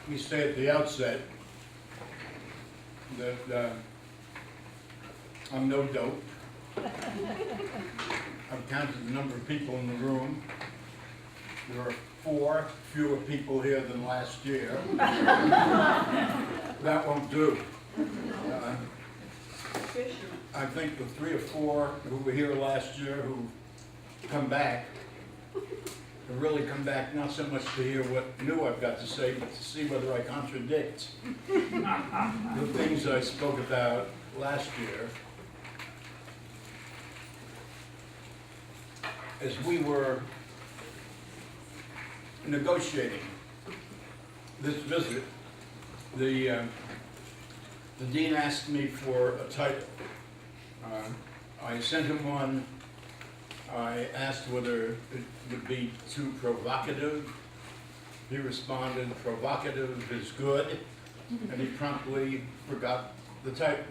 me say at the outset that I'm no dope. I've counted the number of people in the room. There are 4 fewer people here than last year. That won't do. I think the 3 or 4 who were here last year who come back have really come back not so much to hear what new I've got to say, but to see whether I contradict the things I spoke about last year. As we were negotiating this visit, the dean asked me for a title. I sent him one. I asked whether it would be too provocative. He responded, provocative is good, and he promptly forgot the title.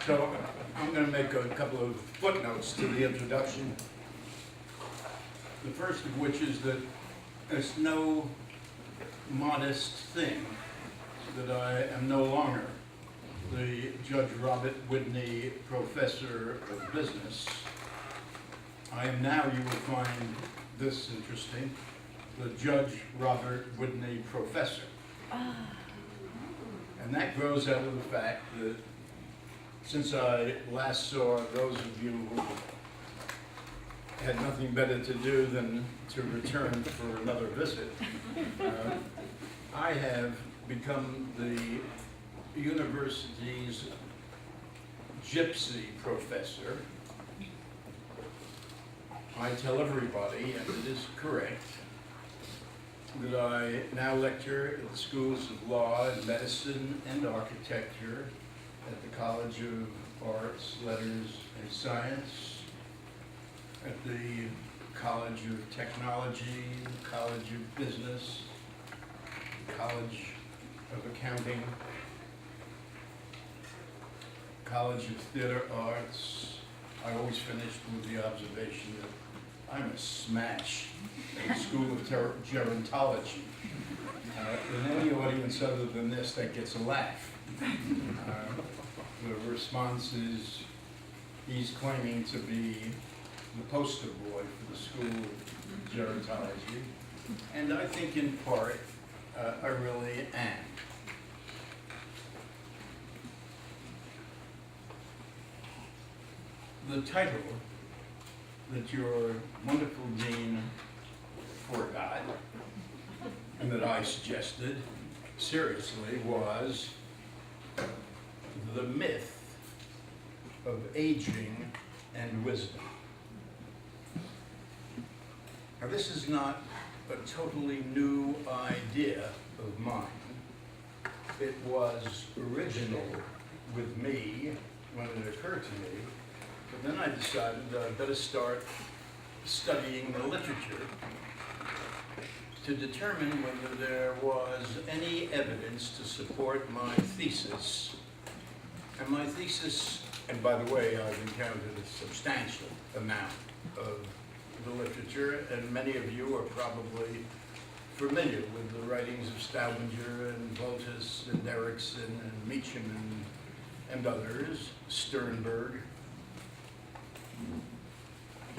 So I'm going to make a couple of footnotes to the introduction. The first of which is that it's no modest thing that I am no longer the Judge Robert Widney Professor of Business. I am now, you will find this interesting, the Judge Robert Widney Professor. And that grows out of the fact that since I last saw those of you who had nothing better to do than to return for another visit, I have become the university's gypsy professor. I tell everybody, and it is correct, that I now lecture at the schools of law and medicine and architecture at the College of Arts, Letters, and Science, at the College of Technology, the College of Business, the College of Accounting, College of Theater Arts. I always finished with the observation that I'm a smash at the School of Gerontology. In any audience other than this, that gets a laugh. The response is he's claiming to be the poster boy for the School of Gerontology, and I think in part I really am. The title that your wonderful dean forgot, and that I suggested seriously, was The Myth of Aging and Wisdom. Now, this is not a totally new idea of mine. It was original with me when it occurred to me, but then I decided that I'd better start studying the literature to determine whether there was any evidence to support my thesis. And my thesis, and by the way, I've encountered a substantial amount of the literature, and many of you are probably familiar with the writings of Staudinger and Voltus and Erickson and Meacham and others, Sternberg.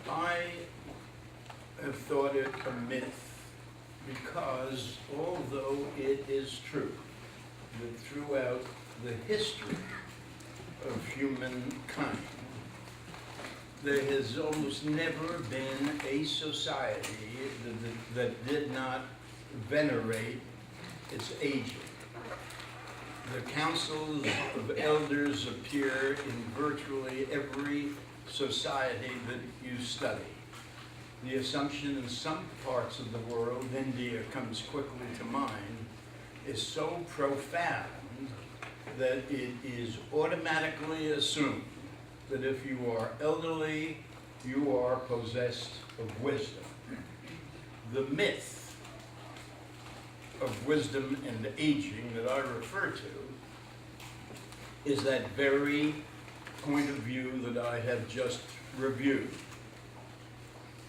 I have thought it a myth because although it is true that throughout the history of humankind, there has almost never been a society that did not venerate its aging. The councils of elders appear in virtually every society that you study. The assumption in some parts of the world, India comes quickly to mind, is so profound that it is automatically assumed that if you are elderly, you are possessed of wisdom. The myth of wisdom and aging that I refer to is that very point of view that I have just reviewed.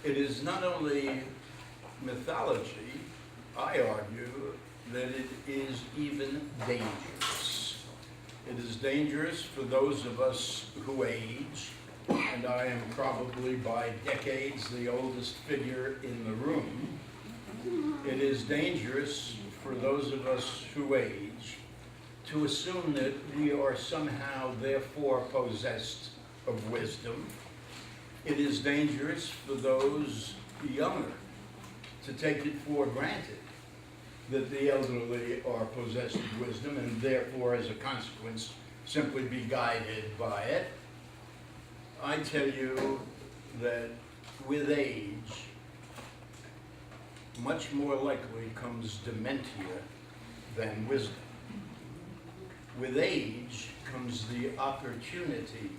It is not only mythology, I argue that it is even dangerous. It is dangerous for those of us who age, and I am probably by decades the oldest figure in the room. It is dangerous for those of us who age to assume that we are somehow therefore possessed of wisdom. It is dangerous for those younger to take it for granted that the elderly are possessed of wisdom and therefore, as a consequence, simply be guided by it. I tell you that with age, much more likely comes dementia than wisdom. With age comes the opportunity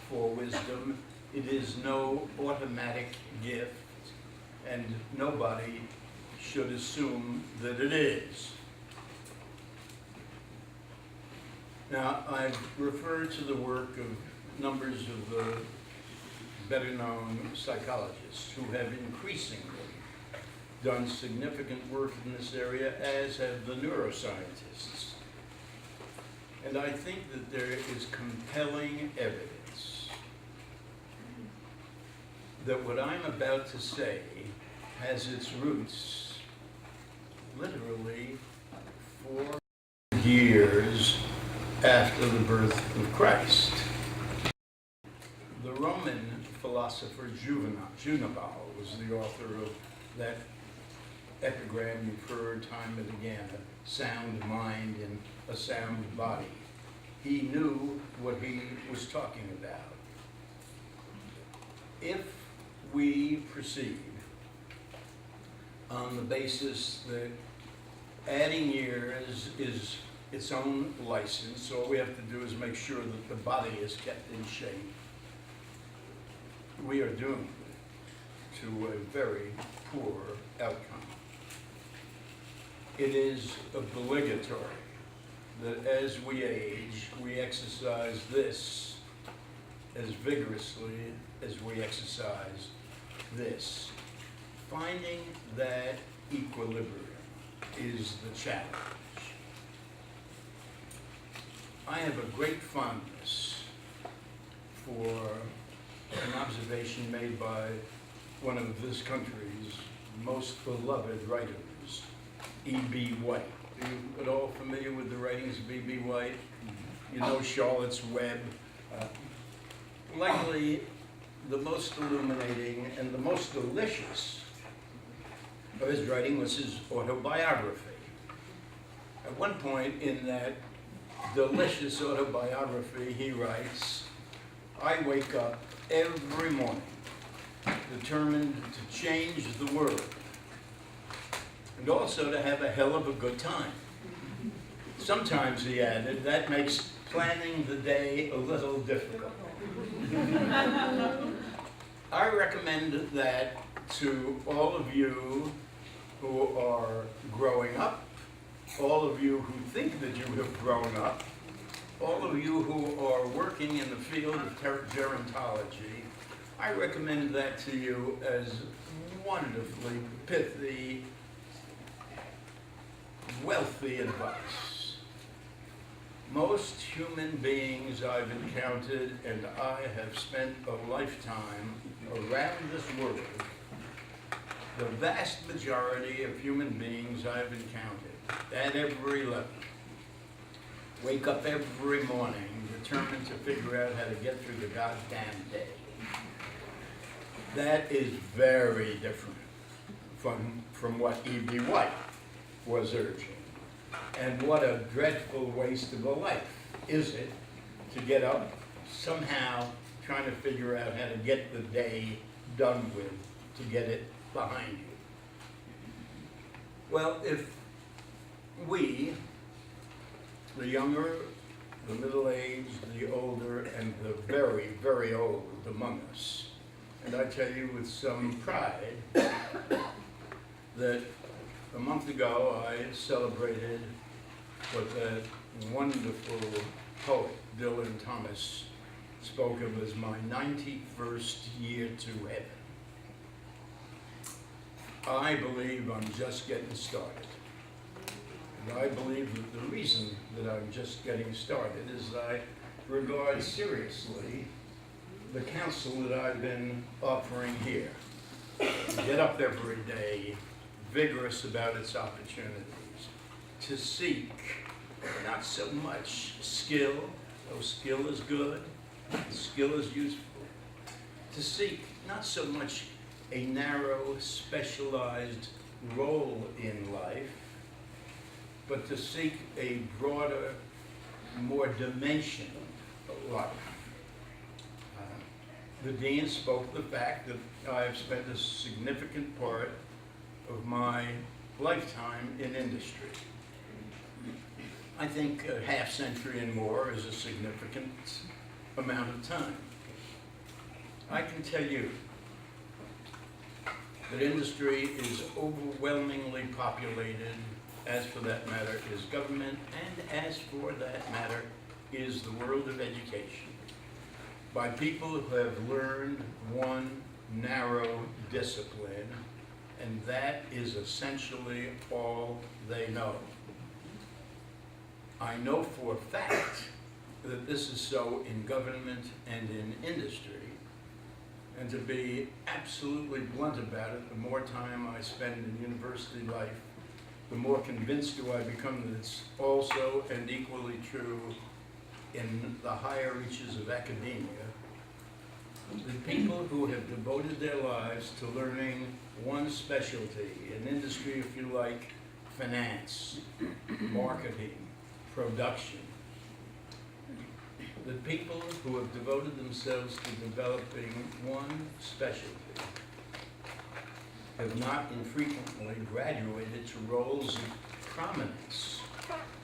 for wisdom. It is no automatic gift, and nobody should assume that it is. Now, I've referred to the work of numbers of the better-known psychologists who have increasingly done significant work in this area, as have the neuroscientists. And I think that there is compelling evidence that what I'm about to say has its roots literally 4 years after the birth of Christ. The Roman philosopher Juvenal was the author of that epigram you've heard time and again, a sound mind in a sound body. He knew what he was talking about. If we proceed on the basis that adding years is its own license, all we have to do is make sure that the body is kept in shape, we are doomed to a very poor outcome. It is obligatory that as we age, we exercise this as vigorously as we exercise this. Finding that equilibrium is the challenge. I have a great fondness for an observation made by one of this country's most beloved writers, E.B. White. Are you at all familiar with the writings of E.B. White? You know Charlotte's Web. Likely the most illuminating and the most delicious of his writing was his autobiography. At one point in that delicious autobiography, he writes, "I wake up every morning determined to change the world and also to have a hell of a good time. Sometimes," he added, "that makes planning the day a little difficult." I recommend that to all of you who are growing up, all of you who think that you have grown up, all of you who are working in the field of gerontology. I recommend that to you as wonderfully pithy, wealthy advice. Most human beings I've encountered, and I have spent a lifetime around this world, the vast majority of human beings I've encountered at every level wake up every morning determined to figure out how to get through the goddamn day. That is very different from what E.B. White was urging. And what a dreadful waste of a life is it to get up somehow trying to figure out how to get the day done with, to get it behind you. Well, if we, the younger, the middle-aged, the older, and the very, very old among us, and I tell you with some pride that a month ago I celebrated what that wonderful poet, Dylan Thomas, spoke of as my 91st year to heaven. I believe I'm just getting started. And I believe that the reason that I'm just getting started is I regard seriously the counsel that I've been offering here. Get up every day, vigorous about its opportunities, to seek not so much skill, though skill is good, skill is useful, to seek not so much a narrow, specialized role in life, but to seek a broader, more dimensional life. The dean spoke the fact that I have spent a significant part of my lifetime in industry. I think a half century and more is a significant amount of time. I can tell you that industry is overwhelmingly populated, as for that matter is government, and as for that matter is the world of education, by people who have learned one narrow discipline, and that is essentially all they know. I know for a fact that this is so in government and in industry, and to be absolutely blunt about it, the more time I spend in university life, the more convinced do I become that it's also and equally true in the higher reaches of academia. The people who have devoted their lives to learning one specialty, in industry if you like, finance, marketing, production, the people who have devoted themselves to developing one specialty have not infrequently graduated to roles of prominence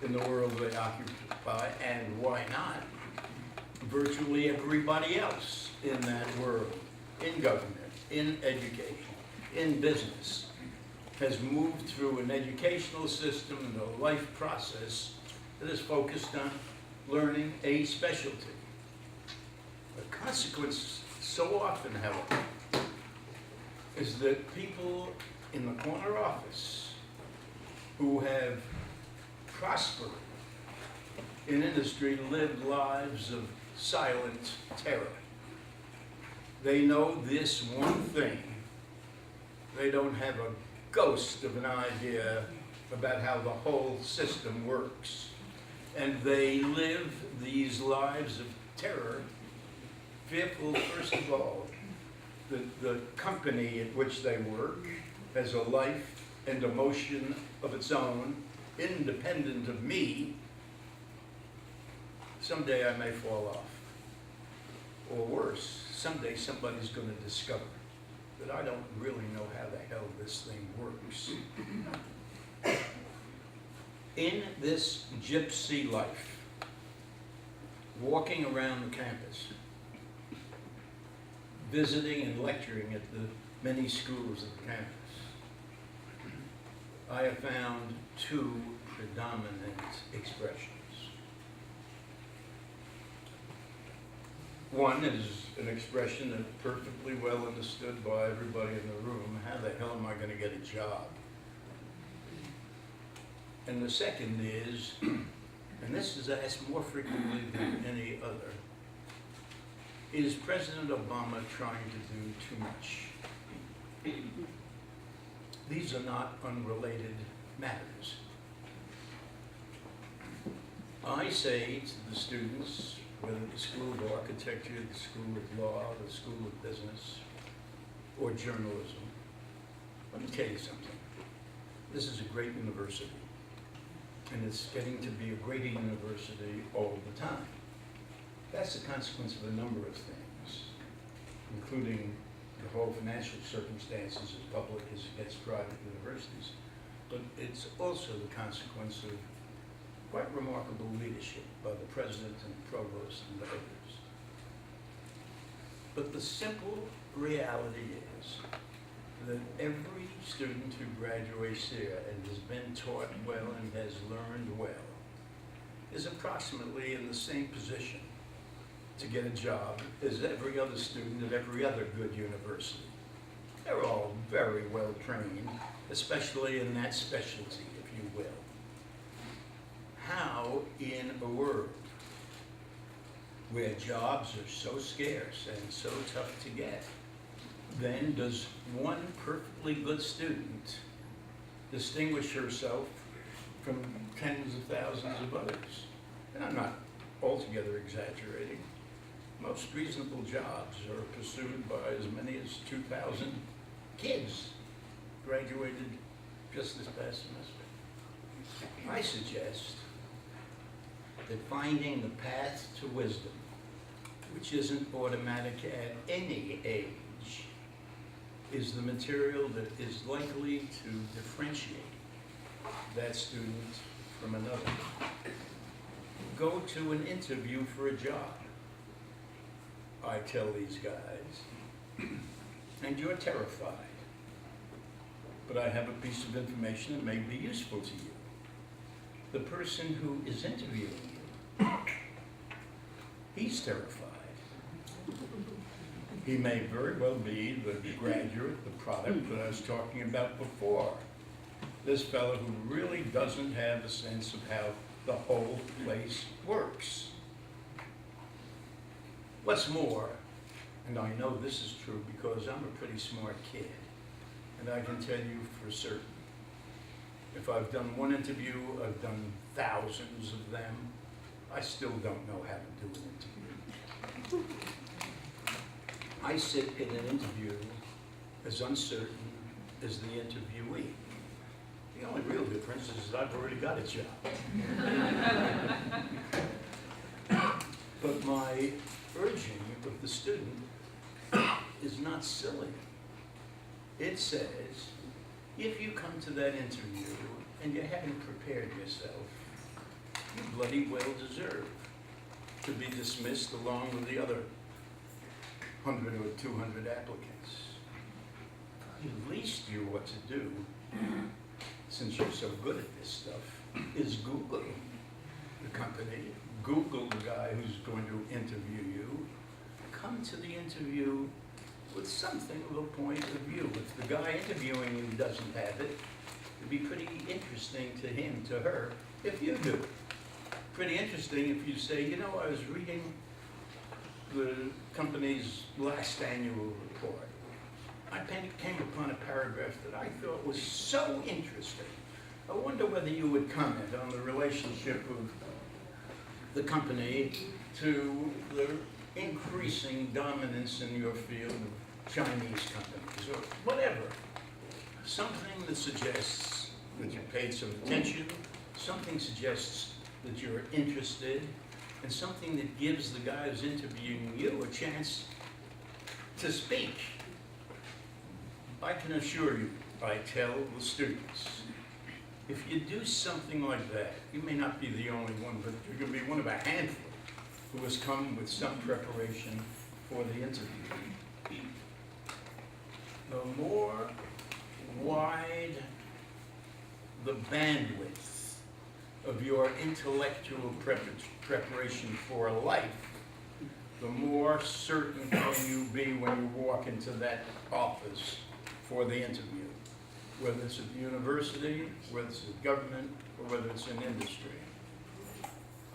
in the world they occupy, and why not? Virtually everybody else in that world, in government, in education, in business, has moved through an educational system and a life process that is focused on learning a specialty. The consequence so often, however, is that people in the corner office who have prospered in industry live lives of silent terror. They know this one thing. They don't have a ghost of an idea about how the whole system works. And they live these lives of terror, fearful, first of all, that the company at which they work has a life and emotion of its own, independent of me. Someday I may fall off. Or worse, someday somebody's going to discover that I don't really know how the hell this thing works. In this gypsy life, walking around the campus, visiting and lecturing at the many schools of the campus, I have found two predominant expressions. One is an expression that's perfectly well understood by everybody in the room: how the hell am I going to get a job? And the second is, and this is asked more frequently than any other, is President Obama trying to do too much? These are not unrelated matters. I say to the students, whether the School of Architecture, the School of Law, the School of Business, or journalism, let me tell you something. This is a great university, and it's getting to be a greater university all the time. That's the consequence of a number of things, including the whole financial circumstances as public as against private universities. But it's also the consequence of quite remarkable leadership by the president and provost and others. But the simple reality is that every student who graduates here and has been taught well and has learned well is approximately in the same position to get a job as every other student at every other good university. They're all very well trained, especially in that specialty, if you will. How in a world where jobs are so scarce and so tough to get, then does one perfectly good student distinguish herself from tens of thousands of others? And I'm not altogether exaggerating. Most reasonable jobs are pursued by as many as 2,000 kids graduated just this past semester. I suggest that finding the path to wisdom, which isn't automatic at any age, is the material that is likely to differentiate that student from another. Go to an interview for a job, I tell these guys, and you're terrified. But I have a piece of information that may be useful to you. The person who is interviewing you, he's terrified. He may very well be the graduate, the product that I was talking about before. This fellow who really doesn't have a sense of how the whole place works. What's more, and I know this is true because I'm a pretty smart kid, and I can tell you for certain, if I've done one interview, I've done thousands of them, I still don't know how to do an interview. I sit in an interview as uncertain as the interviewee. The only real difference is that I've already got a job. But my urging of the student is not silly. It says, if you come to that interview and you haven't prepared yourself, you bloody well deserve to be dismissed along with the other 100 or 200 applicants. The least you ought to do, since you're so good at this stuff, is Google the company, Google the guy who's going to interview you, come to the interview with something of a point of view. If the guy interviewing you doesn't have it, it'd be pretty interesting to him, to her, if you do. Pretty interesting if you say, you know, I was reading the company's last annual report. I came upon a paragraph that I thought was so interesting. I wonder whether you would comment on the relationship of the company to the increasing dominance in your field of Chinese companies, or whatever. Something that suggests that you paid some attention, something suggests that you're interested, and something that gives the guy who's interviewing you a chance to speak. I can assure you, I tell the students, if you do something like that, you may not be the only one, but you're going to be one of a handful who has come with some preparation for the interview. The more wide the bandwidth of your intellectual preparation for life, the more certain can you be when you walk into that office for the interview, whether it's at the university, whether it's at government, or whether it's in industry.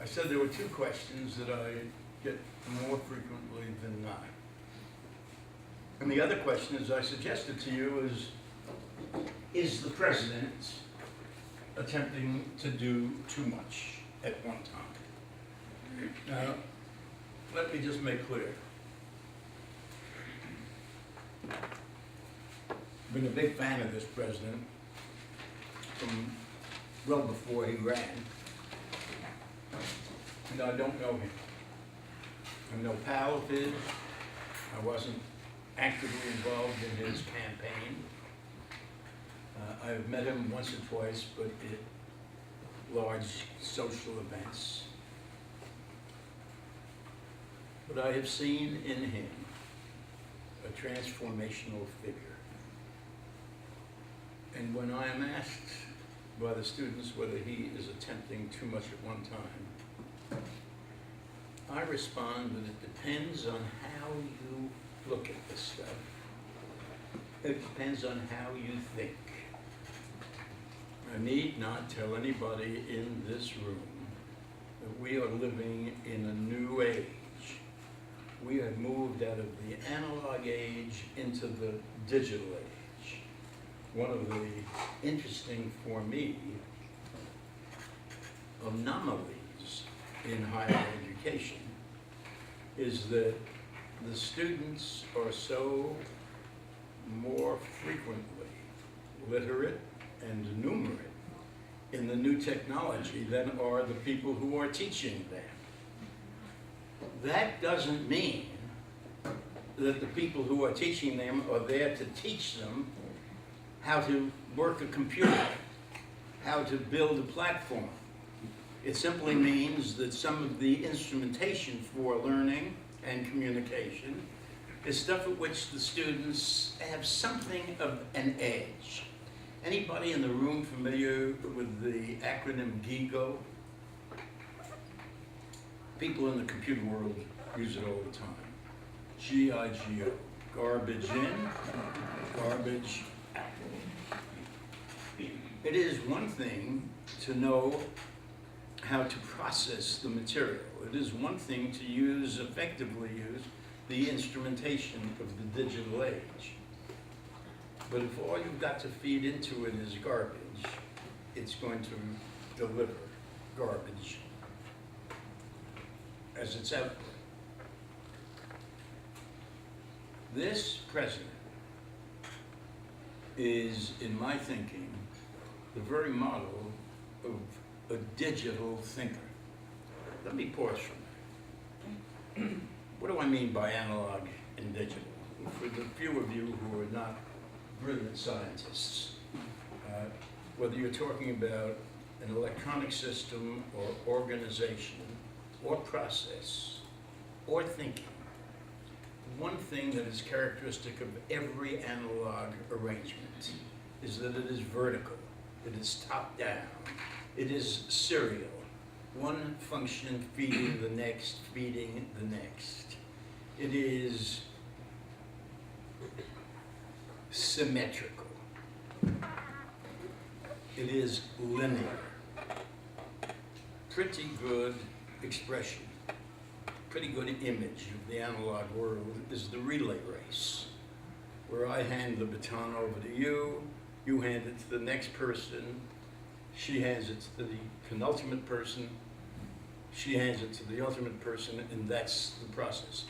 I said there were two questions that I get more frequently than not. And the other question, as I suggested to you, is the president attempting to do too much at one time? Now, let me just make clear. I've been a big fan of this president from well before he ran. And I don't know him. I'm no pal of his. I wasn't actively involved in his campaign. I've met him once or twice, but at large social events. But I have seen in him a transformational figure. And when I am asked by the students whether he is attempting too much at one time, I respond that it depends on how you look at this stuff. It depends on how you think. I need not tell anybody in this room that we are living in a new age. We have moved out of the analog age into the digital age. One of the interesting, for me, anomalies in higher education is that the students are so more frequently literate and numerate in the new technology than are the people who are teaching them. That doesn't mean that the people who are teaching them are there to teach them how to work a computer, how to build a platform. It simply means that some of the instrumentation for learning and communication is stuff at which the students have something of an edge. Anybody in the room familiar with the acronym GIGO? People in the computer world use it all the time. G-I-G-O. Garbage in, garbage out. It is one thing to know how to process the material. It is one thing to effectively use the instrumentation of the digital age. But if all you've got to feed into it is garbage, it's going to deliver garbage as its output. This president is, in my thinking, the very model of a digital thinker. Let me pause for a minute. What do I mean by analog and digital? For the few of you who are not brilliant scientists, whether you're talking about an electronic system or organization or process or thinking, one thing that is characteristic of every analog arrangement is that it is vertical, it is top-down, it is serial. One function feeding the next, feeding the next. It is symmetrical. It is linear. Pretty good expression, pretty good image of the analog world is the relay race, where I hand the baton over to you, you hand it to the next person, she hands it to the penultimate person, she hands it to the ultimate person, and that's the process.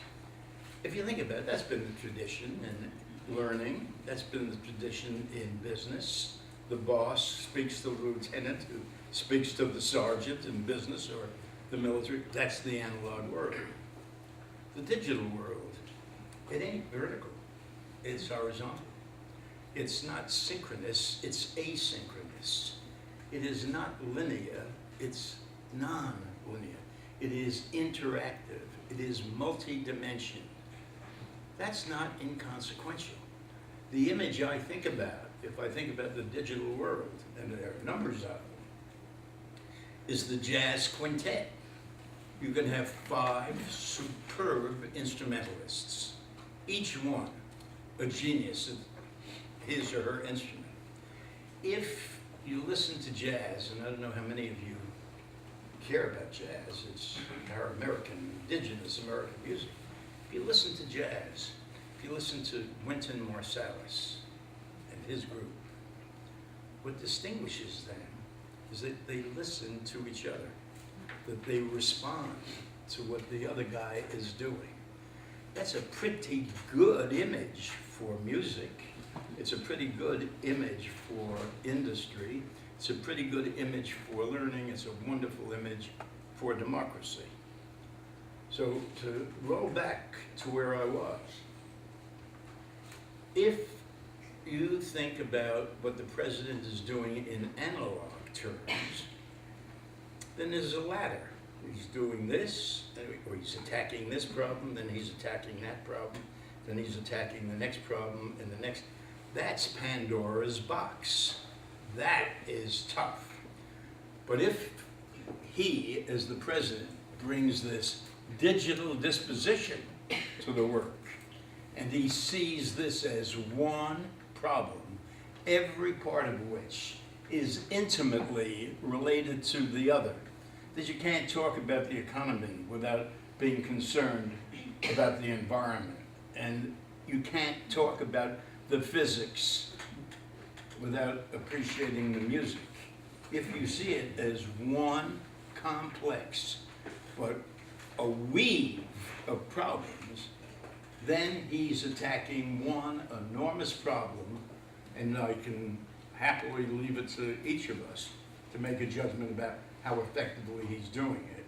If you think about it, that's been the tradition in learning, that's been the tradition in business. The boss speaks to the lieutenant, who speaks to the sergeant in business or the military. That's the analog world. The digital world, it ain't vertical, it's horizontal. It's not synchronous, it's asynchronous. It is not linear, it's non-linear. It is interactive, it is multi-dimensional. That's not inconsequential. The image I think about, if I think about the digital world, and there are numbers of them, is the jazz quintet. You can have 5 superb instrumentalists, each one a genius at his or her instrument. If you listen to jazz, and I don't know how many of you care about jazz, it's our American, indigenous American music. If you listen to jazz, if you listen to Wynton Marsalis and his group, what distinguishes them is that they listen to each other, that they respond to what the other guy is doing. That's a pretty good image for music. It's a pretty good image for industry. It's a pretty good image for learning. It's a wonderful image for democracy. So to roll back to where I was, if you think about what the president is doing in analog terms, then there's a ladder. He's doing this, or he's attacking this problem, then he's attacking that problem, then he's attacking the next problem, and the next. That's Pandora's box. That is tough. But if he, as the president, brings this digital disposition to the work, and he sees this as one problem, every part of which is intimately related to the other. That you can't talk about the economy without being concerned about the environment. And you can't talk about the physics without appreciating the music. If you see it as one complex, but a weave of problems, then he's attacking one enormous problem, and I can happily leave it to each of us to make a judgment about how effectively he's doing it.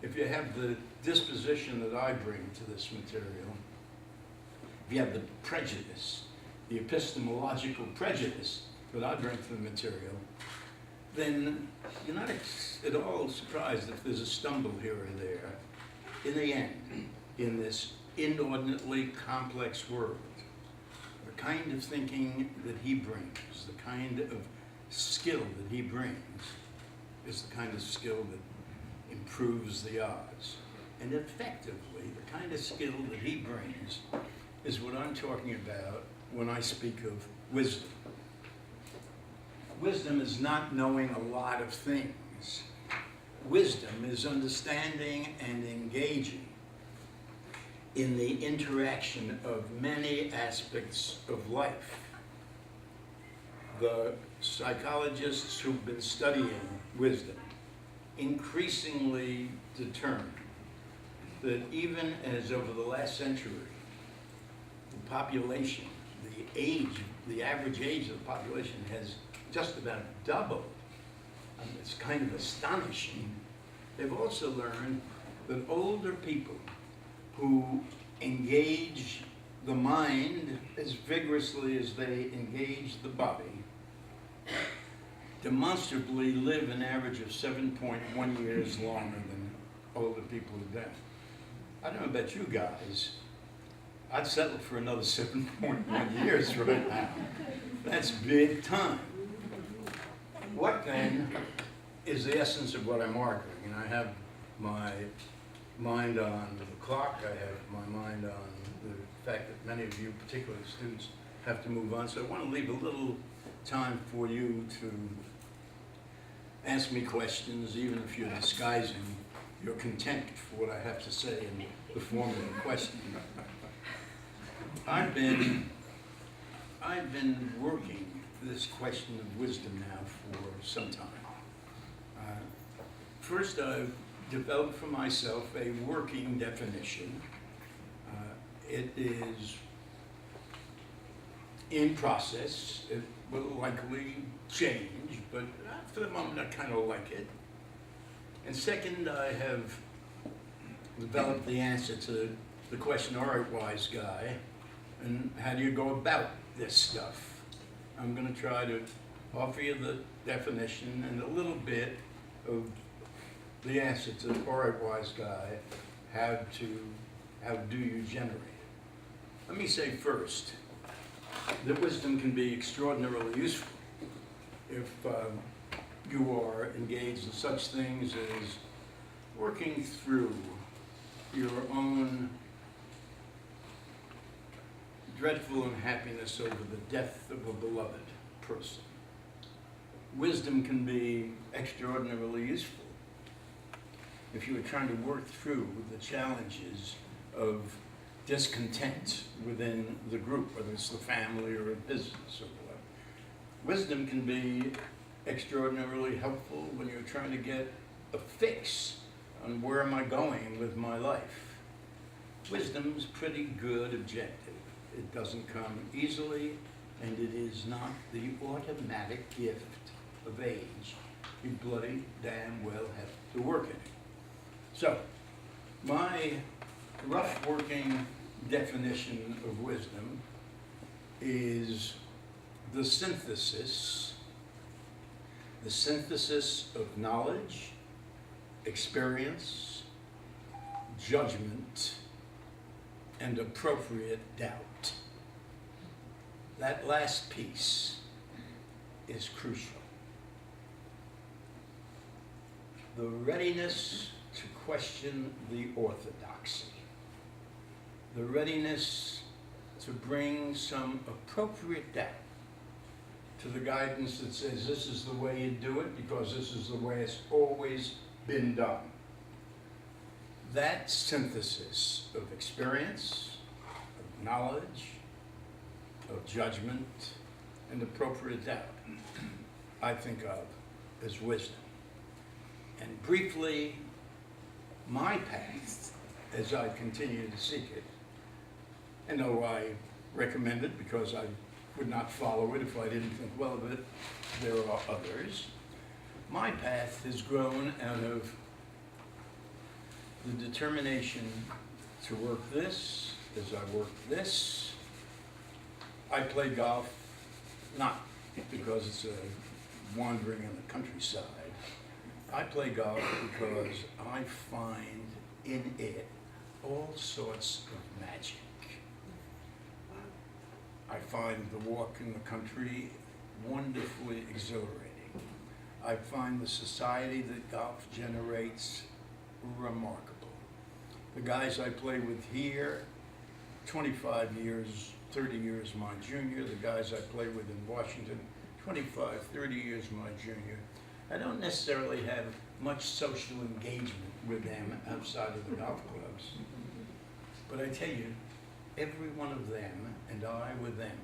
If you have the disposition that I bring to this material, if you have the prejudice, the epistemological prejudice that I bring to the material, then you're not at all surprised if there's a stumble here or there. In the end, in this inordinately complex world, the kind of thinking that he brings, the kind of skill that he brings, is the kind of skill that improves the odds. And effectively, the kind of skill that he brings is what I'm talking about when I speak of wisdom. Wisdom is not knowing a lot of things. Wisdom is understanding and engaging in the interaction of many aspects of life. The psychologists who've been studying wisdom increasingly determine that even as over the last century, the population, the average age of the population has just about doubled. It's kind of astonishing. They've also learned that older people who engage the mind as vigorously as they engage the body demonstrably live an average of 7.1 years longer than older people who don't. I don't know about you guys. I'd settle for another 7.1 years right now. That's big time. What then is the essence of what I'm arguing? And I have my mind on the clock, I have my mind on the fact that many of you, particularly students, have to move on. So I want to leave a little time for you to ask me questions, even if you're disguising your contempt for what I have to say in the form of a question. I've been working this question of wisdom now for some time. First, I've developed for myself a working definition. It is in process. It will likely change, but for the moment I kind of like it. And second, I have developed the answer to the question, all right, wise guy, and how do you go about this stuff? I'm going to try to offer you the definition and a little bit of the answer to, all right, wise guy, how do you generate it? Let me say first that wisdom can be extraordinarily useful if you are engaged in such things as working through your own dreadful unhappiness over the death of a beloved person. Wisdom can be extraordinarily useful if you are trying to work through the challenges of discontent within the group, whether it's the family or a business or what. Wisdom can be extraordinarily helpful when you're trying to get a fix on where am I going with my life. Wisdom's pretty good objective. It doesn't come easily, and it is not the automatic gift of age. You bloody damn well have to work at it. So, my rough working definition of wisdom is the synthesis of knowledge, experience, judgment, and appropriate doubt. That last piece is crucial. The readiness to question the orthodoxy. The readiness to bring some appropriate doubt to the guidance that says this is the way you do it because this is the way it's always been done. That synthesis of experience, of knowledge, of judgment, and appropriate doubt, I think of as wisdom. And briefly, my path, as I continue to seek it, and though I recommend it because I would not follow it if I didn't think well of it, there are others. My path has grown out of the determination to work this as I work this. I play golf not because it's a wandering in the countryside. I play golf because I find in it all sorts of magic. I find the walk in the country wonderfully exhilarating. I find the society that golf generates remarkable. The guys I play with here, 25 years, 30 years my junior. The guys I play with in Washington, 25, 30 years my junior. I don't necessarily have much social engagement with them outside of the golf clubs. But I tell you, every one of them and I with them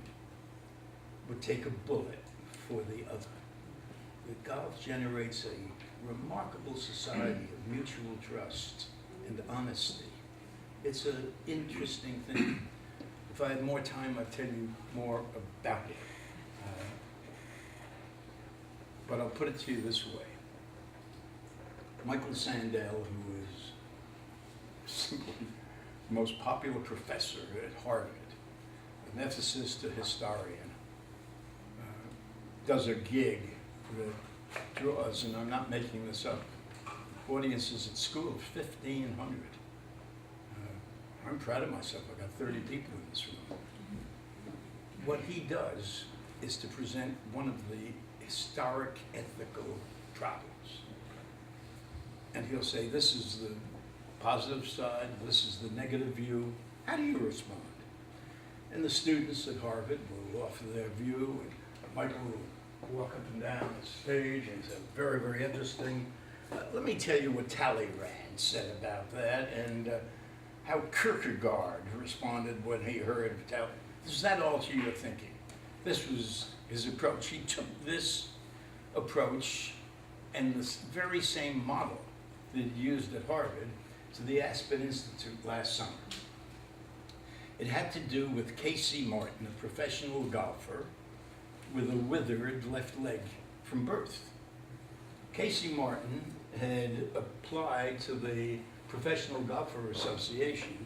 would take a bullet for the other. The golf generates a remarkable society of mutual trust and honesty. It's an interesting thing. If I had more time, I'd tell you more about it. But I'll put it to you this way. Michael Sandel, who is simply the most popular professor at Harvard, an ethicist, a historian, does a gig that draws, and I'm not making this up, audiences at school of 1,500. I'm proud of myself. I've got 30 people in this room. What he does is to present one of the historic ethical problems. And he'll say, this is the positive side, this is the negative view. How do you respond? And the students at Harvard will offer their view, and Michael will walk up and down the stage, and it's very, very interesting. Let me tell you what Talleyrand said about that, and how Kierkegaard responded when he heard of Talleyrand. Does that alter your thinking? This was his approach. He took this approach and this very same model that he used at Harvard to the Aspen Institute last summer. It had to do with Casey Martin, a professional golfer with a withered left leg from birth. Casey Martin had applied to the Professional Golfer Association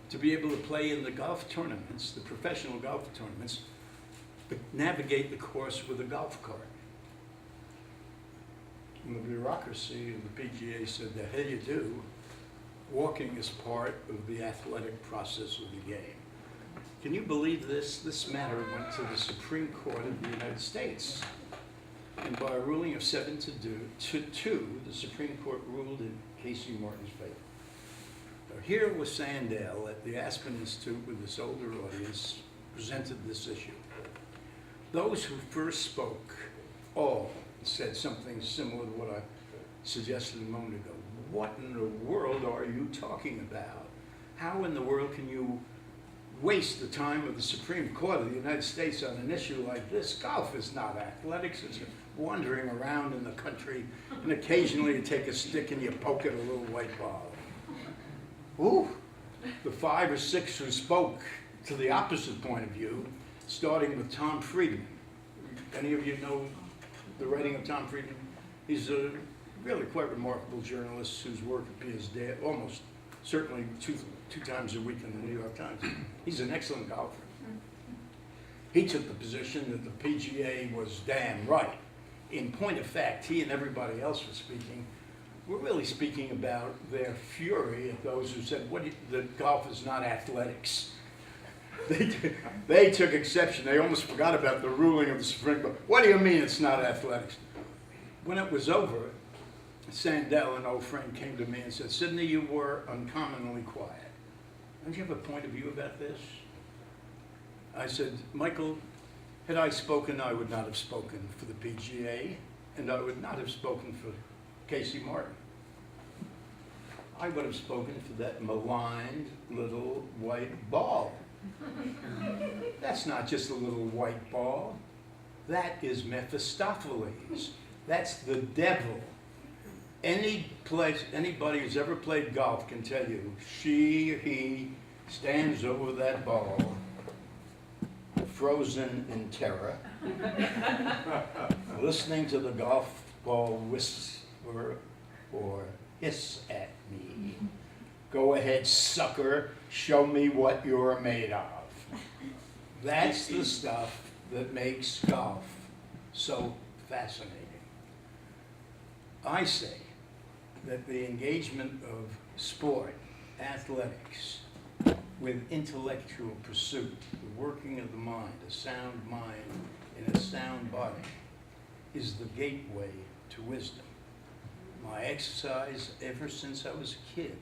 to be able to play in the golf tournaments, the professional golf tournaments, but navigate the course with a golf cart. And the bureaucracy of the PGA said, the hell you do. Walking is part of the athletic process of the game. Can you believe this? This matter went to the Supreme Court of the United States. And by a ruling of 7-2, the Supreme Court ruled in Casey Martin's favor. Here was Sandel at the Aspen Institute with this older audience, presented this issue. Those who first spoke all said something similar to what I suggested a moment ago. What in the world are you talking about? How in the world can you waste the time of the Supreme Court of the United States on an issue like this? Golf is not athletics. It's wandering around in the country, and occasionally you take a stick and you poke at a little white ball. Ooh, the 5 or 6 who spoke to the opposite point of view, starting with Tom Friedman. Any of you know the writing of Tom Friedman? He's a really quite remarkable journalist whose work appears almost certainly two times a week in the New York Times. He's an excellent golfer. He took the position that the PGA was damn right. In point of fact, he and everybody else was speaking. We're really speaking about their fury at those who said that golf is not athletics. They took exception. They almost forgot about the ruling of the Supreme Court. What do you mean it's not athletics? When it was over, Sandel, an old friend, came to me and said, Sidney, you were uncommonly quiet. Don't you have a point of view about this? I said, Michael, had I spoken, I would not have spoken for the PGA, and I would not have spoken for Casey Martin. I would have spoken for that maligned little white ball. That's not just a little white ball. That is Mephistopheles. That's the devil. Anybody who's ever played golf can tell you, she or he stands over that ball, frozen in terror, listening to the golf ball whisper or hiss at me. Go ahead, sucker, show me what you're made of. That's the stuff that makes golf so fascinating. I say that the engagement of sport, athletics, with intellectual pursuit, the working of the mind, a sound mind in a sound body, is the gateway to wisdom. My exercise ever since I was a kid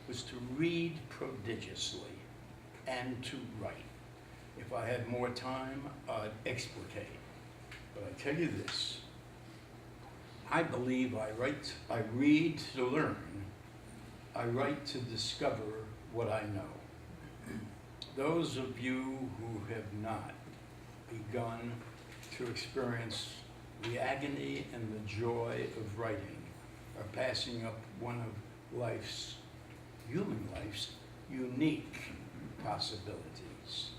was to read prodigiously and to write. If I had more time, I'd explicate. But I tell you this, I believe I read to learn, I write to discover what I know. Those of you who have not begun to experience the agony and the joy of writing are passing up one of human life's unique possibilities.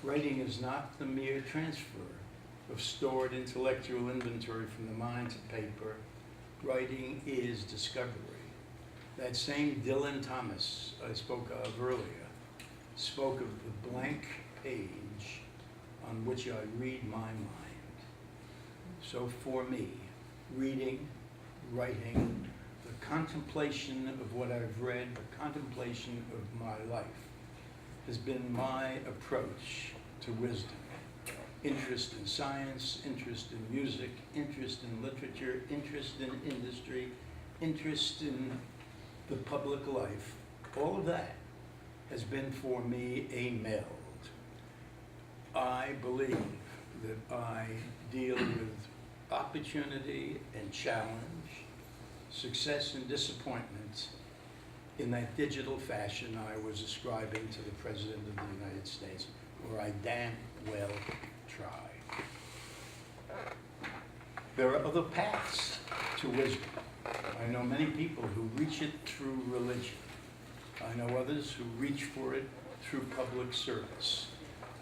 Writing is not the mere transfer of stored intellectual inventory from the mind to paper. Writing is discovery. That same Dylan Thomas I spoke of earlier spoke of the blank page on which I read my mind. So for me, reading, writing, the contemplation of what I've read, the contemplation of my life has been my approach to wisdom. Interest in science, interest in music, interest in literature, interest in industry, interest in the public life, all of that has been for me a meld. I believe that I deal with opportunity and challenge, success and disappointment in that digital fashion I was ascribing to the President of the United States, where I damn well try. There are other paths to wisdom. I know many people who reach it through religion. I know others who reach for it through public service.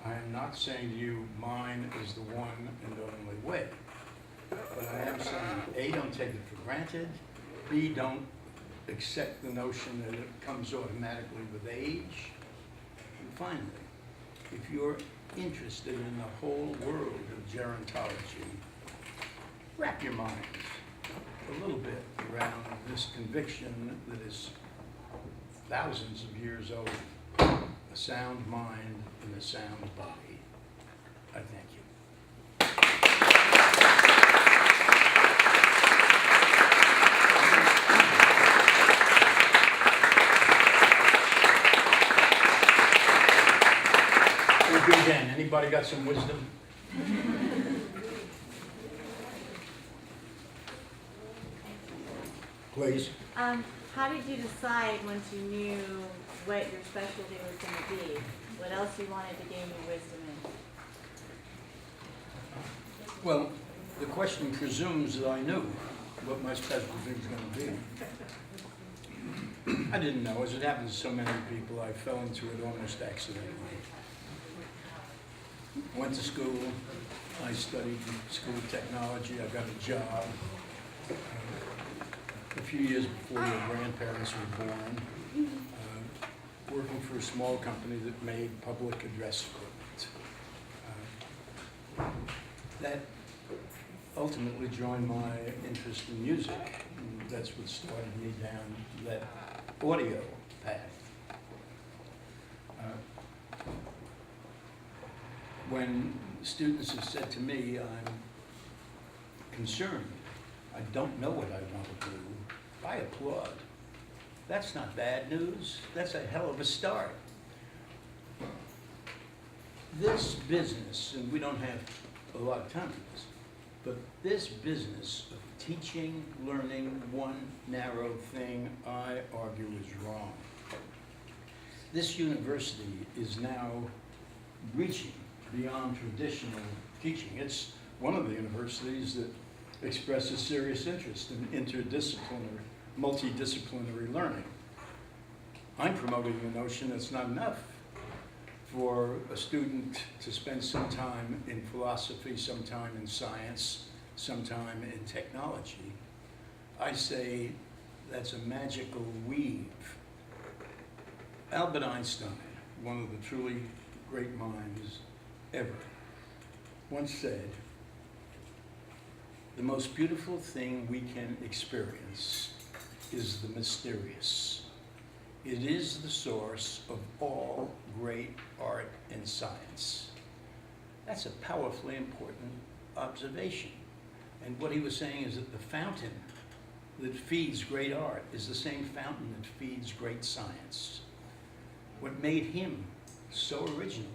I am not saying to you, mine is the one and only way. But I am saying, A, don't take it for granted. B, don't accept the notion that it comes automatically with age. And finally, if you're interested in the whole world of gerontology, wrap your mind a little bit around this conviction that is thousands of years old. A sound mind and a sound body. I thank you. We'll do again. Anybody got some wisdom? Please. How did you decide once you knew what your specialty was going to be? What else you wanted to gain your wisdom in? Well, the question presumes that I knew what my specialty was going to be. I didn't know. As it happens to so many people, I fell into it almost accidentally. Went to school. I studied school technology. I got a job. A few years before your grandparents were born, working for a small company that made public address equipment. That ultimately joined my interest in music, and that's what started me down that audio path. When students have said to me, I'm concerned, I don't know what I want to do, I applaud. That's not bad news. That's a hell of a start. this business, and we don't have a lot of time for this, but this business of teaching, learning one narrow thing, I argue is wrong. This university is now reaching beyond traditional teaching. It's one of the universities that expresses serious interest in interdisciplinary, multidisciplinary learning. I'm promoting the notion it's not enough for a student to spend some time in philosophy, some time in science, some time in technology. I say that's a magical weave. Albert Einstein, one of the truly great minds ever, once said, "The most beautiful thing we can experience is the mysterious. It is the source of all great art and science." That's a powerfully important observation. And what he was saying is that the fountain that feeds great art is the same fountain that feeds great science. What made him so original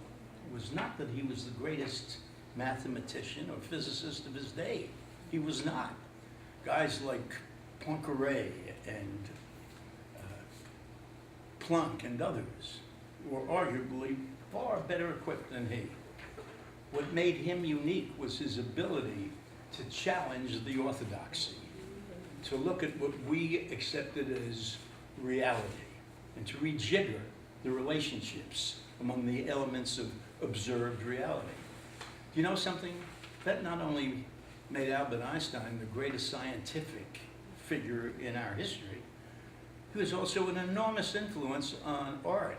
was not that he was the greatest mathematician or physicist of his day. He was not. Guys like Poincaré and Planck and others were arguably far better equipped than he. What made him unique was his ability to challenge the orthodoxy, to look at what we accepted as reality, and to rejigger the relationships among the elements of observed reality. Do you know something? That not only made Albert Einstein the greatest scientific figure in our history, he was also an enormous influence on art.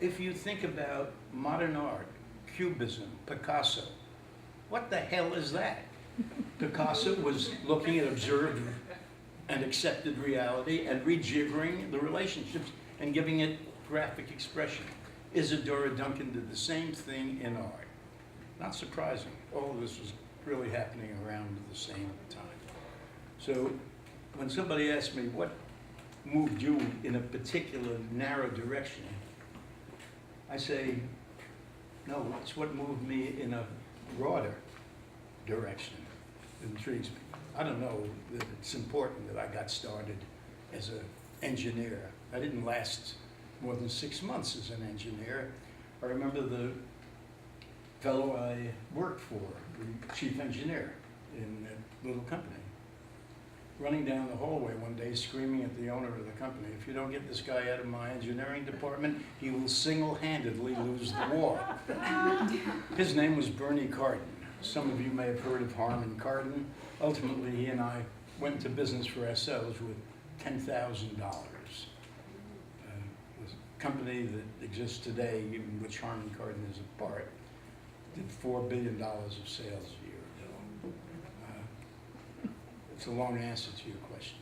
If you think about modern art, Cubism, Picasso, what the hell is that? Picasso was looking at observed and accepted reality and rejiggering the relationships and giving it graphic expression. Isadora Duncan did the same thing in art. Not surprising. All of this was really happening around the same time. So when somebody asks me what moved you in a particular narrow direction, I say, no, it's what moved me in a broader direction that intrigues me. I don't know that it's important that I got started as an engineer. I didn't last more than 6 months as an engineer. I remember the fellow I worked for, the chief engineer in a little company, running down the hallway one day screaming at the owner of the company, "If you don't get this guy out of my engineering department, he will single-handedly lose the war." His name was Bernie Carden. Some of you may have heard of Harman Carden. Ultimately, he and I went into business for ourselves with $10,000. The company that exists today, in which Harman Carden is a part, did $4 billion of sales a year. It's a long answer to your question.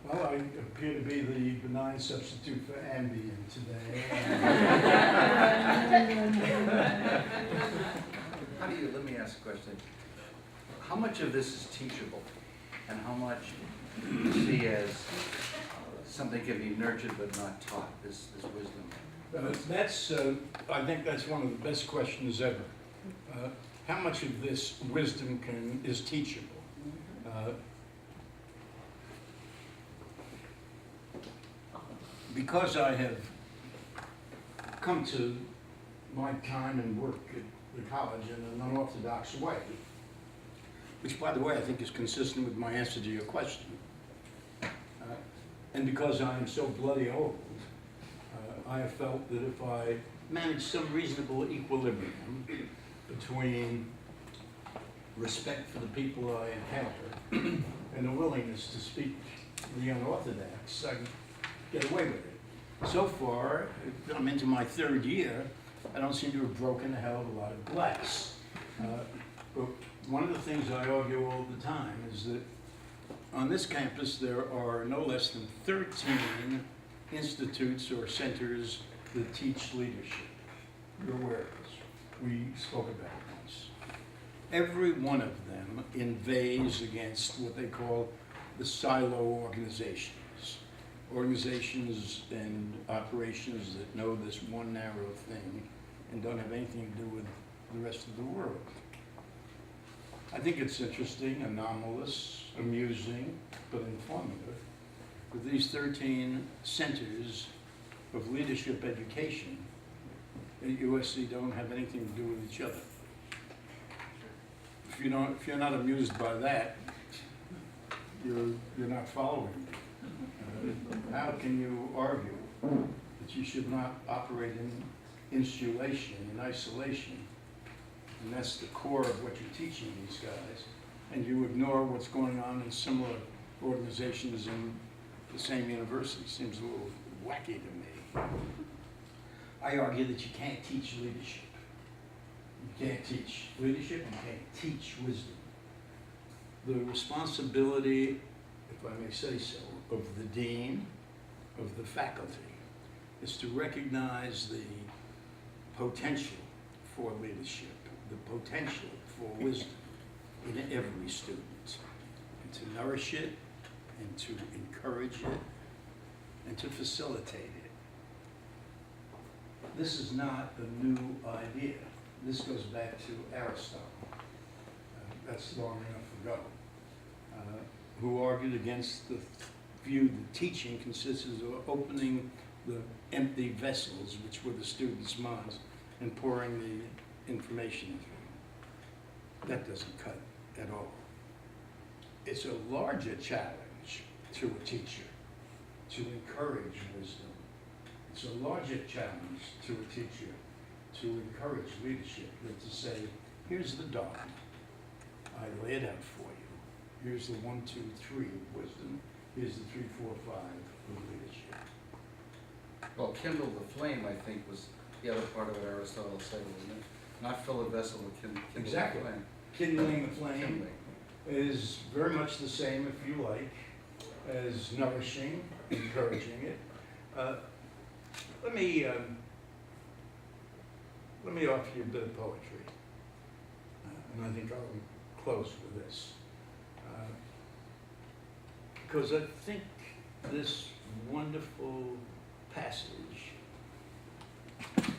Well, I appear to be the benign substitute for Ambien today. Let me ask a question. How much of this is teachable, and how much do you see as something can be nurtured but not taught, this wisdom? I think that's one of the best questions ever. How much of this wisdom is teachable? Because I have come to my time and work at the college in an unorthodox way, which, by the way, I think is consistent with my answer to your question, and because I am so bloody old, I have felt that if I manage some reasonable equilibrium between respect for the people I encounter and a willingness to speak the unorthodox, I can get away with it. So far, I'm into my 3rd year, I don't seem to have broken a hell of a lot of glass. But one of the things I argue all the time is that on this campus there are no less than 13 institutes or centers that teach leadership. You're aware of this. We spoke about it once. Every one of them inveighs against what they call the silo organizations. organizations and operations that know this one narrow thing and don't have anything to do with the rest of the world. I think it's interesting, anomalous, amusing, but informative that these 13 centers of leadership education at USC don't have anything to do with each other. If you're not amused by that, you're not following me. How can you argue that you should not operate in insulation, in isolation, and that's the core of what you're teaching these guys, and you ignore what's going on in similar organizations in the same university? Seems a little wacky to me. I argue that you can't teach leadership. You can't teach leadership, you can't teach wisdom. The responsibility, if I may say so, of the dean, of the faculty, is to recognize the potential for leadership, the potential for wisdom in every student, and to nourish it, and to encourage it, and to facilitate it. This is not a new idea. This goes back to Aristotle. That's long enough ago. Who argued against the view that teaching consisted of opening the empty vessels, which were the students' minds, and pouring the information into them. That doesn't cut at all. It's a larger challenge to a teacher to encourage wisdom. It's a larger challenge to a teacher to encourage leadership than to say, here's the dogma. I lay it out for you. Here's the 1, 2, 3 of wisdom. Here's the 3, 4, 5 of leadership. Well, kindle the flame, I think, was the other part of what Aristotle said, wasn't it? Not fill a vessel, but kindle Exactly. the flame. Kindling the flame Kindling. is very much the same, if you like, as nourishing, encouraging it. Let me offer you a bit of poetry, and I think I'll close with this. Because I think this wonderful passage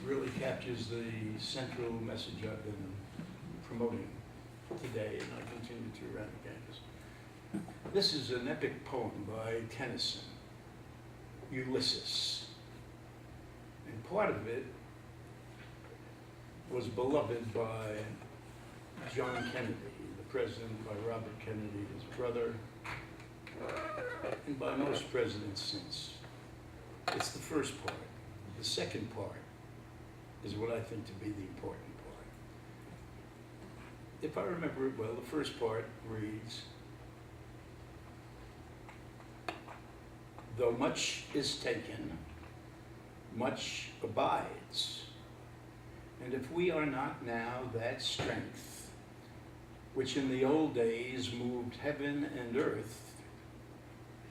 really captures the central message I've been promoting today, and I continue to around the campus. This is an epic poem by Tennyson, Ulysses. And part of it was beloved by John Kennedy, the president, by Robert Kennedy, his brother, and by most presidents since. It's the first part. The second part is what I think to be the important part. If I remember it well, the first part reads, though much is taken, much abides. And if we are not now that strength, which in the old days moved heaven and earth,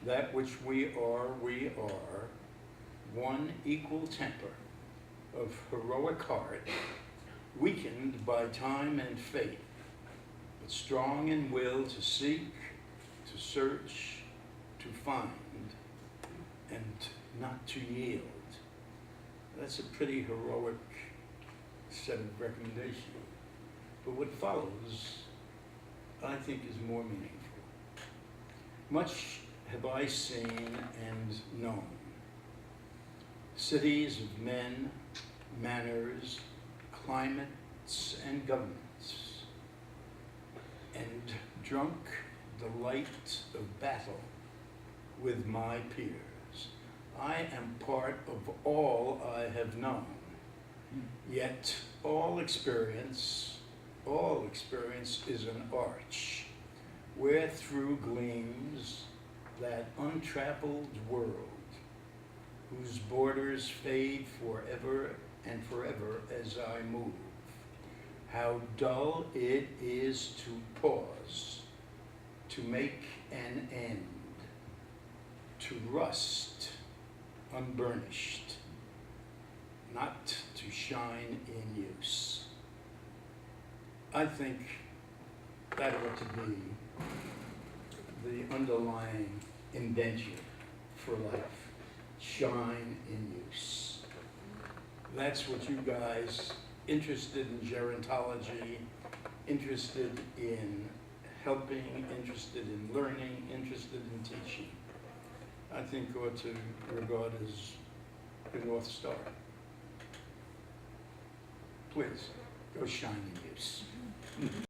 that which we are, one equal temper of heroic heart, weakened by time and fate, but strong in will to seek, to search, to find, and not to yield. That's a pretty heroic set of recommendations. But what follows, I think, is more meaningful. Much have I seen and known. Cities of men, manners, climates, and governments, and drunk delight of battle with my peers. I am part of all I have known, yet all experience is an arch, where through gleams that untraveled world, whose borders fade forever and forever as I move. How dull it is to pause, to make an end, to rust unburnished, not to shine in use. I think that ought to be the underlying indenture for life. shine in use. That's what you guys, interested in gerontology, interested in helping, interested in learning, interested in teaching, I think ought to regard as the North Star. Please, go shine in use.